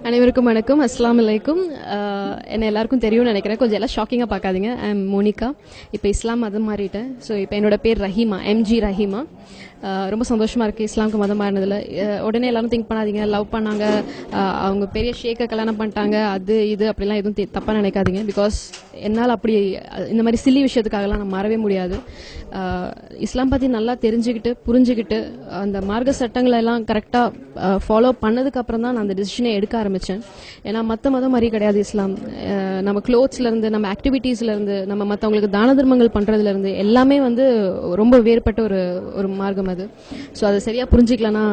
அனைவருக்கும் வணக்கம். அஸ்ஸலாமு அலைக்கும். என்ன எல்லாருக்கும் தெரியும்னு நினைக்கிறேன். கொஞ்சம் எல்லாம் ஷாக்கிங்காக பார்க்காதீங்க. I am Monika. இப்போ இஸ்லாம் மதம் மாறிட்டேன். ஸோ இப்போ என்னோட பேர் ரஹீமா, எம்ஜி ரஹீமா. ரொம்ப சந்தோஷமாக இருக்குது இஸ்லாமுக்கு மதம் மாறினதில். உடனே எல்லாரும் திங்க் பண்ணாதீங்க, லவ் பண்ணாங்க, அவங்க பெரிய ஷேக்கை கல்யாணம் பண்ணிட்டாங்க, அது இது அப்படிலாம் எதுவும் தப்பாக நினைக்காதீங்க. பிகாஸ் என்னால் அப்படி இந்த மாதிரி சில்லி விஷயத்துக்காகலாம் நான் மாறவே முடியாது. இஸ்லாம் பற்றி நல்லா தெரிஞ்சுக்கிட்டு புரிஞ்சுக்கிட்டு அந்த மார்க்க சட்டங்களை எல்லாம் கரெக்டாக ஃபாலோ பண்ணதுக்கப்புறம் தான் நான் அந்த டிசிஷனை எடுக்க ஆரம்பித்தேன். ஏன்னா மற்ற மதம் மாதிரி கிடையாது இஸ்லாம். நம்ம க்ளோத்ஸ்லேருந்து, நம்ம ஆக்டிவிட்டீஸ்லேருந்து, நம்ம மற்றவங்களுக்கு தான தர்மங்கள் பண்ணுறதுலேருந்து எல்லாமே வந்து ரொம்ப வேறுபட்ட ஒரு மார்க்கம் அது. ஸோ அதை சரியாக புரிஞ்சிக்கலன்னா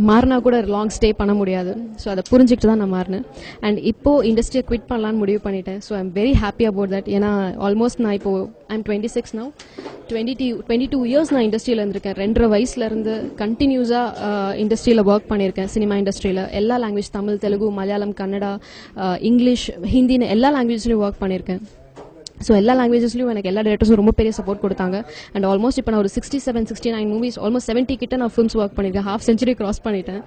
மாறினா கூட லாங் ஸ்டே பண்ண முடியாது. ஸோ அதை புரிஞ்சுக்கிட்டு தான் நான் மாறினேன். அண்ட் இப்போது இண்டஸ்ட்ரியை குவிட் பண்ணலான்னு முடிவு பண்ணிட்டேன். So I am very happy about that. ஏன்னா ஆல்மோஸ்ட் நான் இப்போது ஐ எம் 26 நவ். 22 இயர்ஸ் நான் இண்டஸ்ட்ரியில் இருந்திருக்கேன். 2.5 வயசுலேருந்து கண்டினியூஸாக இண்டஸ்ட்ரியில் ஒர்க் பண்ணியிருக்கேன். சினிமா இண்டஸ்ட்ரியில் எல்லா லாங்குவேஜ், தமிழ், தெலுங்கு, மலையாளம், கன்னடா, இங்கிலீஷ், ஹிந்தின்னு எல்லா லாங்குவேஜ்லையும் ஒர்க் பண்ணியிருக்கேன். ஸோ எல்லா லாங்குவேஜஸ்லையும் எனக்கு எல்லா டேரக்டர்ஸும் ரொம்ப பெரிய சப்போர்ட் கொடுத்தாங்க. அண்ட் ஆல்மோஸ்ட் இப்போ நான் ஒரு 67-69 மூவிஸ், ஆல்மோஸ்ட் 70 கிட்ட நான் ஃபிலிம்ஸ் ஒர்க் பண்ணியிருக்கேன். ½ செஞ்சுரி கிராஸ் பண்ணிட்டேன்.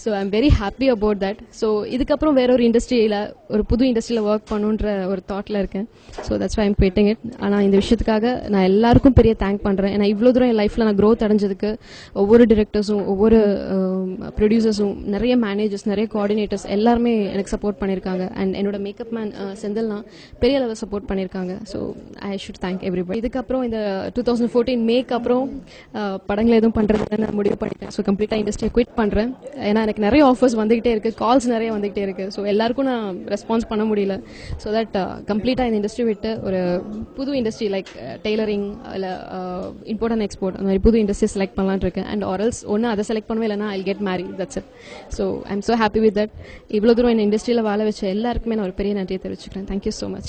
So I am very happy about that. So இதுக்கப்புறம் வேற ஒரு இண்டஸ்ட்ரியில், ஒரு புது இண்டஸ்ட்ரியில் ஒர்க் பண்ணுன்ற ஒரு தாட்டில் இருக்கேன். So that's why I'm quitting it. ஆனால் இந்த விஷயத்துக்காக நான் எல்லாருக்கும் பெரிய தேங்க் பண்ணுறேன். ஏன்னா இவ்வளோ தூரம் என் லைஃப்பில் நான் க்ரோத் அடைஞ்சதுக்கு ஒவ்வொரு டிரெக்டர்ஸும், ஒவ்வொரு ப்ரொடியூசர்ஸும், நிறைய மேனேஜர்ஸ், நிறைய கோஆர்டினேட்டர்ஸ் எல்லாருமே எனக்கு சப்போர்ட் பண்ணியிருக்காங்க. அண்ட் என்னோட மேக்கப் மேன் செந்தில்னா பெரிய அளவில் சப்போர்ட் பண்ணியிருக்காங்க. So I should thank everybody. இதுக்கப்புறம் இந்த 2014 மேக்கு அப்புறம் படங்கள் எதுவும் பண்ணுறதுன்னு நான் முடிவு பண்ணிட்டேன். ஸோ கம்ப்ளீட்டாக இண்டஸ்ட்ரியை குவிட் பண்ணுறேன். ஏன்னா எனக்கு நிறைய ஆஃபர்ஸ் வந்துகிட்டே இருக்குது, கால்ஸ் நிறைய வந்துகிட்டே இருக்குது. ஸோ எல்லாருக்கும் நான் ரெஸ்பான்ஸ் பண்ண முடியல. ஸோ தட் கம்ப்ளீட்டாக இந்த இண்டஸ்ட்ரி விட்டு ஒரு புது இண்டஸ்ட்ரி லைக் டெய்லரிங், இல்லை இம்போர்ட் அண்ட் எக்ஸ்போர்ட், அந்த மாதிரி புது இண்டஸ்ட்ரி செலக்ட் பண்ணலான்னு இருக்கேன். அண்ட் ஆரல்ஸ் ஒன்று அதை செலக்ட் பண்ணுவேன், இல்லைனா I get Mary. That's it. So I am so happy with that. இவ்வளோ தூரம் இந்த இண்டஸ்ட்ரியில் வாழ வச்ச எல்லாருக்குமே நான் ஒரு பெரிய நன்றியை தெரிவிச்சுக்கிறேன். Thank you so much.